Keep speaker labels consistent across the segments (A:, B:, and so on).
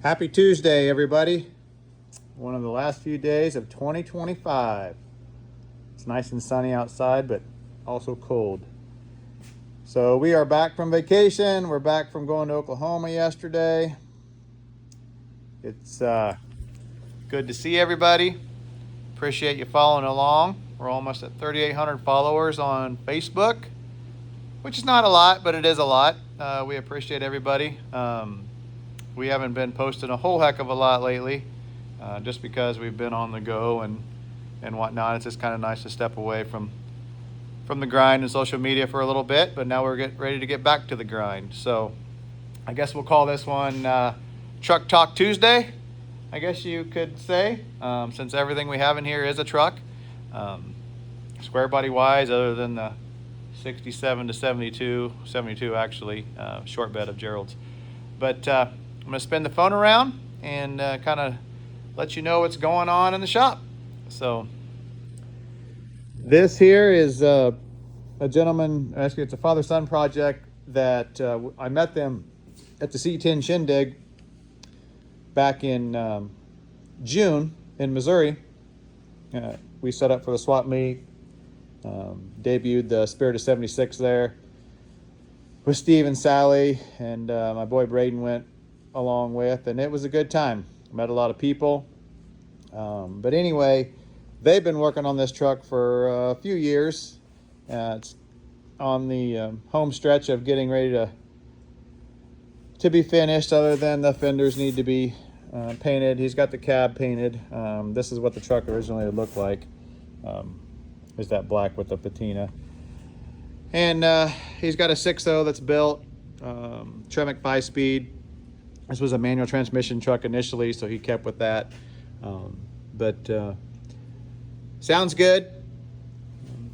A: Happy Tuesday, everybody. One of the last few days of 2025. It's nice and sunny outside, but also cold. So we are back from vacation. We're back from going to Oklahoma yesterday. It's good to see everybody. Appreciate you following along. We're almost at 3,800 followers on Facebook, which is not a lot, but it is a lot. We appreciate everybody. We haven't been posting a whole heck of a lot lately, just because we've been on the go and whatnot. It's just kind of nice to step away from the grind and social media for a little bit, but now we're ready to get back to the grind. So I guess we'll call this one Truck Talk Tuesday, I guess you could say, since everything we have in here is a truck. Square body wise, other than the 67 to 72 actually, short bed of Gerald's. But I'm going to spin the phone around and kind of let you know what's going on in the shop. So this here is a gentleman, actually it's a father-son project that I met them at the C10 Shindig back in June in Missouri. We set up for the swap meet, debuted the Spirit of 76 there with Steve and Sally, and my boy Braden went along with, and it was a good time. Met a lot of people. But anyway, they've been working on this truck for a few years. It's on the home stretch of getting ready to be finished, other than the fenders need to be painted. He's got the cab painted. This is what the truck originally looked like. Is that black with the patina. And he's got a 6.0 that's built, Tremec 5-speed. This was a manual transmission truck initially, so he kept with that. But sounds good.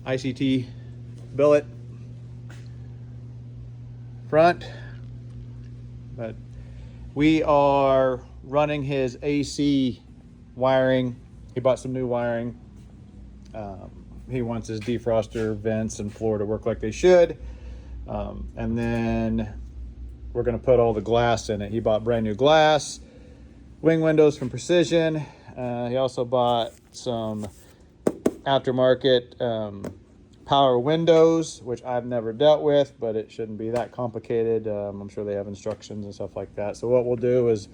A: ICT billet front. But we are running his AC wiring. He bought some new wiring. He wants his defroster, vents, and floor to work like they should. And then we're going to put all the glass in it. He bought brand new glass, wing windows from Precision. He also bought some aftermarket power windows, which I've never dealt with, but it shouldn't be that complicated. I'm sure they have instructions and stuff like that. So what we'll do is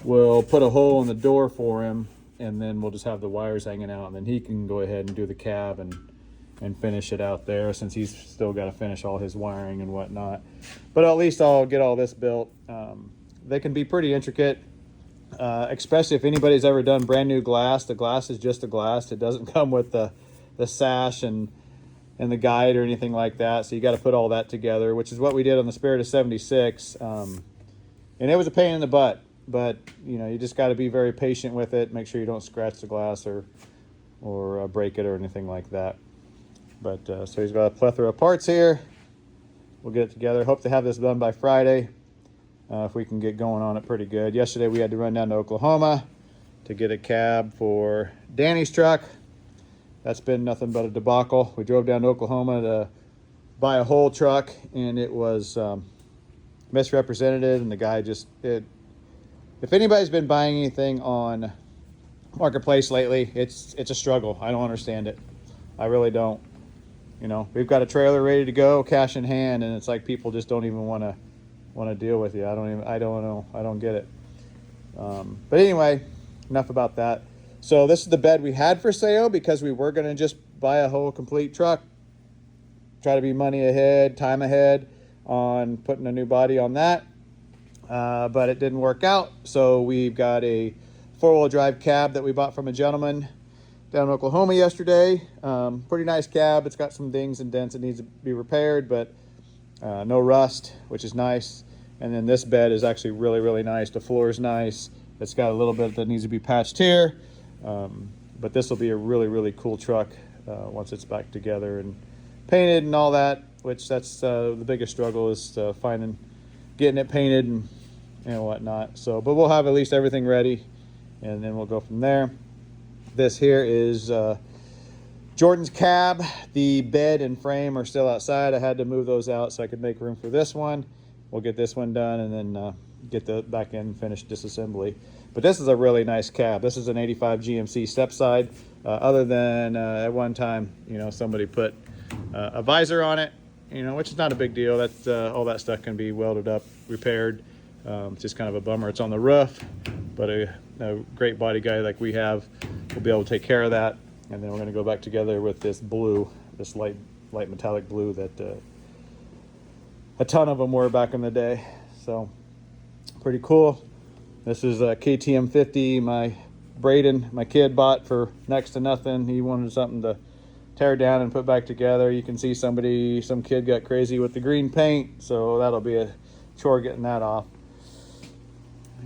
A: we'll put a hole in the door for him, and then we'll just have the wires hanging out, and then he can go ahead and do the cab and finish it out there, since he's still got to finish all his wiring and whatnot. But at least I'll get all this built. They can be pretty intricate, especially if anybody's ever done brand new glass. The glass is just a glass. It doesn't come with the sash and the guide or anything like that. So you got to put all that together, which is what we did on the Spirit of 76. And it was a pain in the butt, but you know, you just got to be very patient with it. Make sure you don't scratch the glass or break it or anything like that. But so he's got a plethora of parts here. We'll get it together. Hope to have this done by Friday, if we can get going on it pretty good. Yesterday we had to run down to Oklahoma to get a cab for Danny's truck. That's been nothing but a debacle. We drove down to Oklahoma to buy a whole truck, and it was misrepresented, and the guy just if anybody's been buying anything on Marketplace lately, it's a struggle. I don't understand it. I really don't. You know, we've got a trailer ready to go, cash in hand, and it's like people just don't even want to deal with you. I don't know. I don't get it. But anyway, enough about that. So this is the bed we had for sale, because we were going to just buy a whole complete truck, try to be money ahead, time ahead on putting a new body on that. But it didn't work out. So we've got a 4-wheel drive cab that we bought from a gentleman down in Oklahoma yesterday. Pretty nice cab. It's got some dings and dents that needs to be repaired, but no rust, which is nice. And then this bed is actually really, really nice. The floor is nice. It's got a little bit that needs to be patched here. But this will be a really, really cool truck once it's back together and painted and all that, which that's the biggest struggle, is getting it painted and whatnot. So, but we'll have at least everything ready, and then we'll go from there. This here is Jordan's cab. The bed and frame are still outside. I had to move those out so I could make room for this one. We'll get this one done and then get the back end finished disassembly. But this is a really nice cab. This is an 85 GMC step side. Other than at one time, you know, somebody put a visor on it, you know, which is not a big deal. That's all that stuff can be welded up, repaired. It's just kind of a bummer it's on the roof, but a great body guy like we have will be able to take care of that. And then we're going to go back together with this blue, this light metallic blue that a ton of them were back in the day. So pretty cool. This is a KTM 50 my kid bought for next to nothing. He wanted something to tear down and put back together. You can see some kid got crazy with the green paint, so that'll be a chore getting that off.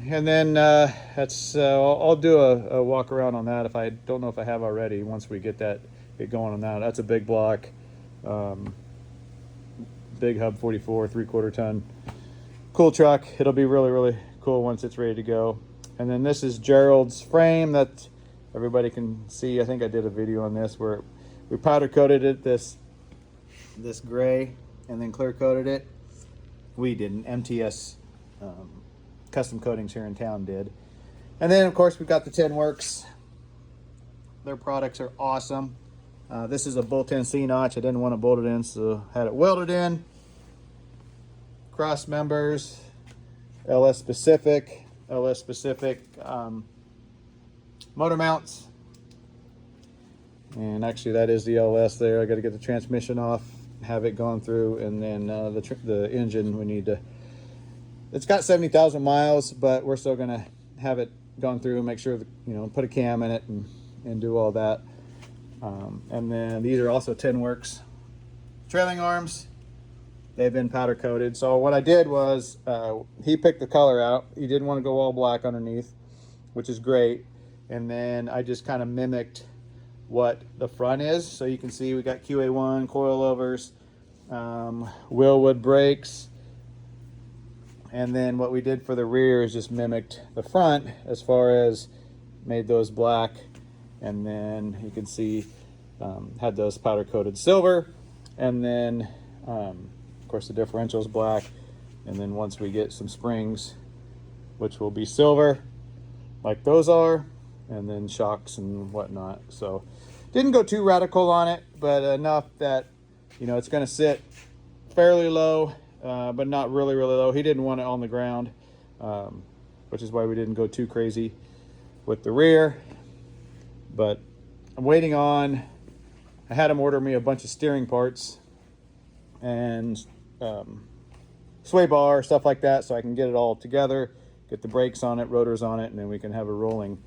A: And then I'll do a walk around on that if I don't know if I have already, once we get going on that. That's a big block, big hub 44 3/4 ton, cool truck. It'll be really, really cool once it's ready to go. And then this is Gerald's frame that everybody can see. I think I did a video on this where we powder coated it this gray and then clear coated it. We didn't. MTS Custom Coatings here in town did. And then of course we got the Tin Works. Their products are awesome. This is a bolt-in C-notch. I didn't want to bolt it in, so had it welded in. Cross members, LS specific motor mounts. And actually that is the LS there. I got to get the transmission off, have it gone through, and then the engine we need to. It's got 70,000 miles, but we're still gonna have it gone through and make sure that, you know, put a cam in it and do all that. And then these are also Tin Works trailing arms. They've been powder coated. So what I did was he picked the color out. He didn't want to go all black underneath, which is great. And then I just kind of mimicked what the front is. So you can see we got QA1 coilovers, Willwood brakes. And then what we did for the rear is just mimicked the front as far as made those black. And then you can see had those powder coated silver. And then of course the differential's black. And then once we get some springs, which will be silver like those are, and then shocks and whatnot. So didn't go too radical on it, but enough that, you know, it's going to sit fairly low, but not really, really low. He didn't want it on the ground, which is why we didn't go too crazy with the rear. But I'm waiting on, I had him order me a bunch of steering parts and sway bar, stuff like that, so I can get it all together, get the brakes on it, rotors on it, and then we can have a rolling.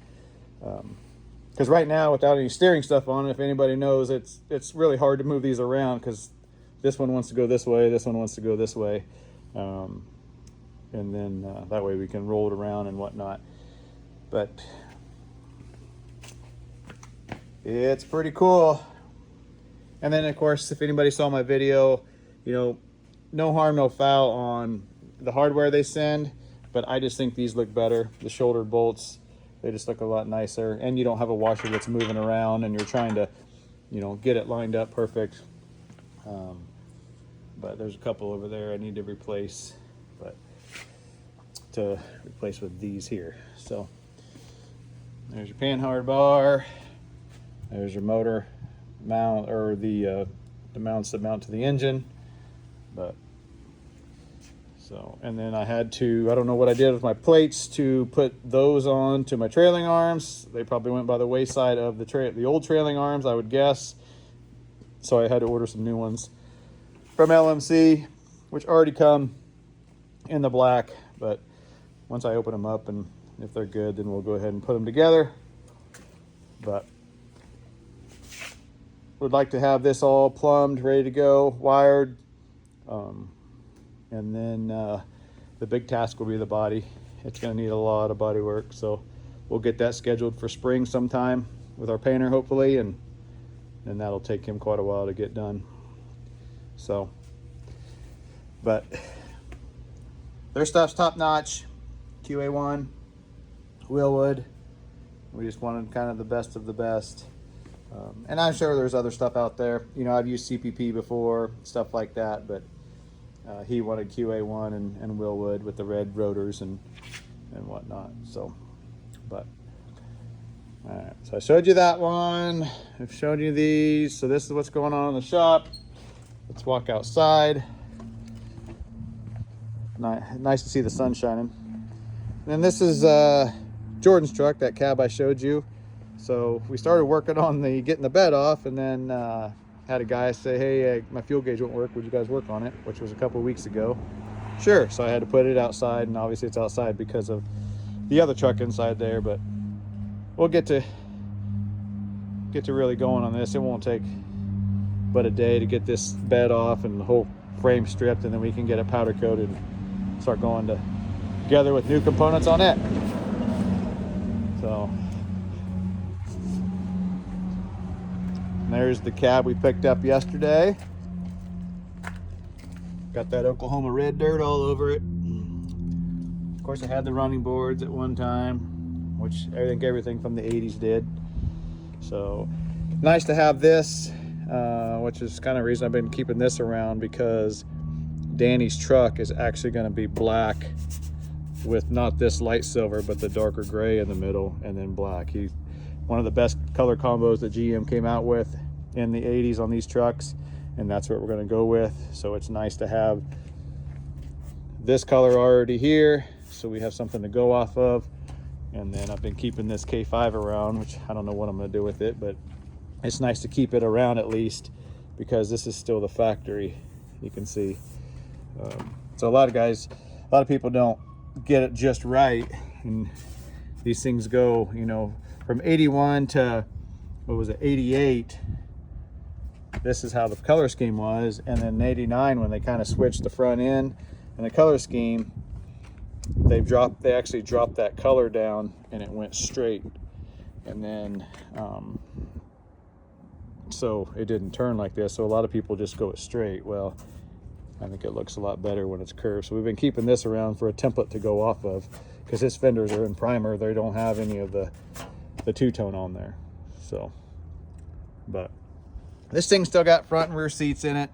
A: Because right now, without any steering stuff on it, if anybody knows, it's really hard to move these around because this one wants to go this way, this one wants to go this way. And then that way we can roll it around and whatnot. But it's pretty cool. And then of course, if anybody saw my video, you know, no harm, no foul on the hardware they send, but I just think these look better. The shouldered bolts, they just look a lot nicer, and you don't have a washer that's moving around and you're trying to, you know, get it lined up perfect. But there's a couple over there I need to replace, but to replace with these here. So there's your panhard bar. There's your motor mount, or the mounts that mount to the engine. But so, and then I had to, I don't know what I did with my plates to put those on to my trailing arms. They probably went by the wayside of the old trailing arms, I would guess. So I had to order some new ones from LMC, which already come in the black. But once I open them up, and if they're good, then we'll go ahead and put them together. But would like to have this all plumbed, ready to go, wired. And then the big task will be the body. It's going to need a lot of body work, so we'll get that scheduled for spring sometime with our painter, hopefully, and that'll take him quite a while to get done. So, but their stuff's top notch. QA1, Willwood. We just wanted kind of the best of the best. And I'm sure there's other stuff out there. You know, I've used CPP before, stuff like that, but he wanted QA1 and Will would with the red rotors and whatnot. So, but all right. So I showed you that one. I've shown you these. So this is what's going on in the shop. Let's walk outside. Nice to see the sun shining. And this is Jordan's truck, that cab I showed you. So we started working on getting the bed off, and then had a guy say, hey, my fuel gauge won't work. Would you guys work on it? Which was a couple of weeks ago. Sure. So I had to put it outside, and obviously it's outside because of the other truck inside there, but we'll get to really going on this. It won't take but a day to get this bed off and the whole frame stripped, and then we can get it powder coated and start going together with new components on it. So there's the cab we picked up yesterday. Got that Oklahoma red dirt all over it. Of course, I had the running boards at one time, which I think everything from the 80s did. So nice to have this, which is kind of the reason I've been keeping this around, because Danny's truck is actually going to be black with not this light silver, but the darker gray in the middle and then black. He's one of the best color combos that GM came out with in the 80s on these trucks, and that's what we're going to go with. So it's nice to have this color already here, so we have something to go off of. And then I've been keeping this K5 around, which I don't know what I'm going to do with it, but it's nice to keep it around at least, because this is still the factory, you can see. So a lot of people don't get it just right, and these things go, you know, from 81 to, what was it, 88. This is how the color scheme was, and then in 89, when they kind of switched the front end and the color scheme, they actually dropped that color down and it went straight, and then so it didn't turn like this. So a lot of people just go it straight. Well, I think it looks a lot better when it's curved. So we've been keeping this around for a template to go off of, because his fenders are in primer. They don't have any of the two-tone on there. So, but this thing still got front and rear seats in it,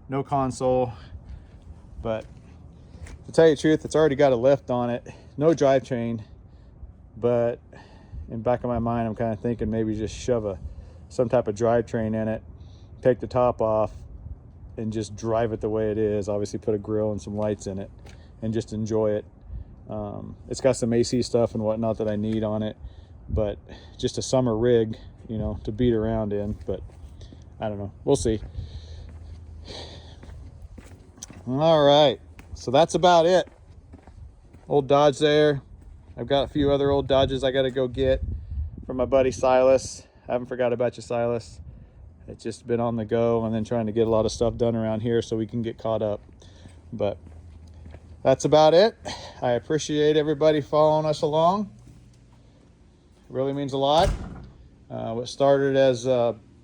A: no console, but to tell you the truth, it's already got a lift on it, no drivetrain. But in the back of my mind, I'm kind of thinking maybe just shove some type of drivetrain in it, take the top off, and just drive it the way it is. Obviously put a grill and some lights in it and just enjoy it. It's got some AC stuff and whatnot that I need on it, but just a summer rig, you know, to beat around in. But I don't know, we'll see. All right, so that's about it. Old Dodge there. I've got a few other old Dodges I got to go get from my buddy Silas. I haven't forgot about you, Silas. It's just been on the go, and then trying to get a lot of stuff done around here so we can get caught up. But that's about it. I appreciate everybody following us along. It really means a lot. What started as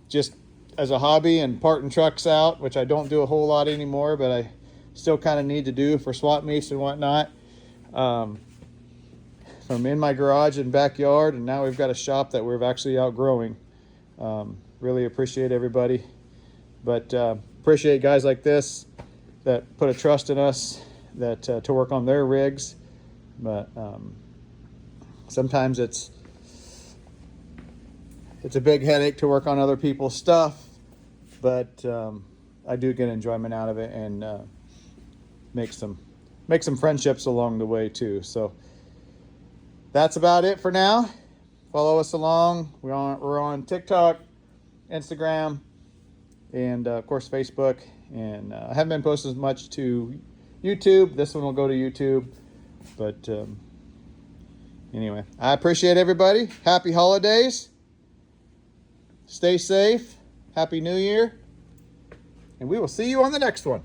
A: just as a hobby and parting trucks out, which I don't do a whole lot anymore, but I still kind of need to do for swap meets and whatnot. From in my garage and backyard, and now we've got a shop that we're actually outgrowing. Really appreciate everybody, but appreciate guys like this that put a trust in us that to work on their rigs. But sometimes it's a big headache to work on other people's stuff, but I do get enjoyment out of it, and make some friendships along the way too. So that's about it for now. Follow us along. We're on TikTok, Instagram, and of course Facebook. And I haven't been posting as much to YouTube. This one will go to YouTube. But anyway, I appreciate everybody. Happy holidays. Stay safe. Happy New Year. And we will see you on the next one.